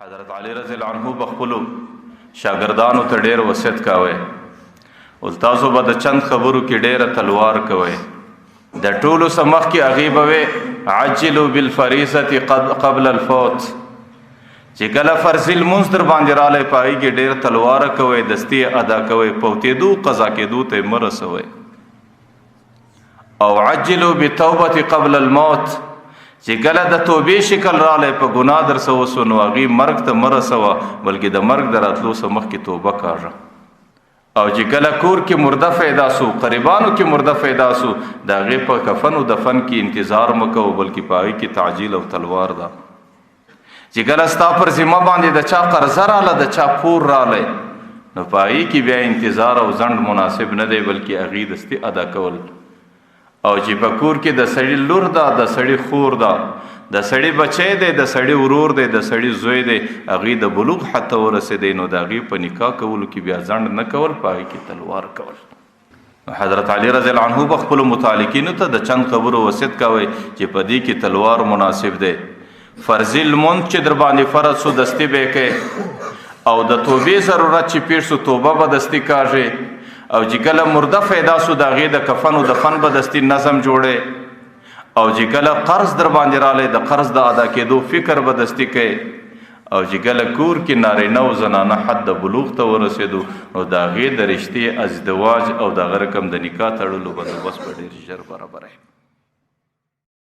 حضرت علی رضی الله عنه بخپلو شاګردانو ته ډېر وصیت کاوه ول تاسو به د چند خبرو کې ډېره تلوار کوئ د ټولو سمخ کې هغې به وې عجلوا بالفریضة قبل الفوت چې کله فرضي لمونځ در باندې رالی په هغې کې ډېر تلواره کوئ دستي ادا کوئ پوتېدو قضا کېدو ته یې مه رسوئ او عجلوا بالتوبة قبل الموت چې کله د توبې شکل رالی په ګناه در څه وسو نو هغې مرګ ته مه رسوه بلکې د مرګ د راتلو څه مخکې توبه کاږه او چې کله کور کې مرده پیدا سو قریبانو کې مرده پیدا سو د هغې په کفن و دفن کې انتظار مه کوو بلکې په هغې کې تعجیل او تلوار ده چې کله ستا پر ذمه باندې د چا قرضه راله د چا پور رالی نو په هغې کې بیا انتظار او ځنډ مناسب نه دی بلکې هغې دستي ادا کول او چې په کور کې د سړي لور ده د سړي خور ده د سړي بچی دی د سړي ورور دی د سړي زوی دی هغې د بلوغ حتی ورسېدی نو د هغې په نکاح کولو کې بیا ځنډ نه کول په هغې کې تلوار کول حضرت علی رضی الله عنه به خپلو متعلقینو ته د چند خبرو وصیت کوئ چې په دې کې تلوار مناسب دی فرضي لمونځ چې در باندې فرض سو دستي به یې کوې او د توبې ضرورت چې پیښ سو توبه به دستي کاږې او چې کله مرده پیدا سو د هغې د کفن و دفن به دستي نظم جوړې او چې کله قرض در باندې رالی د قرض د ادا کېدو فکر به دستي کوي او چې کله کور کې نارینه او زنانه حد د بلوغ ته ورسېدو نو د هغې د رشتې ازدواج او د هغه رقم د نکاح تړلو بندوبست به ډېر ژر برابروي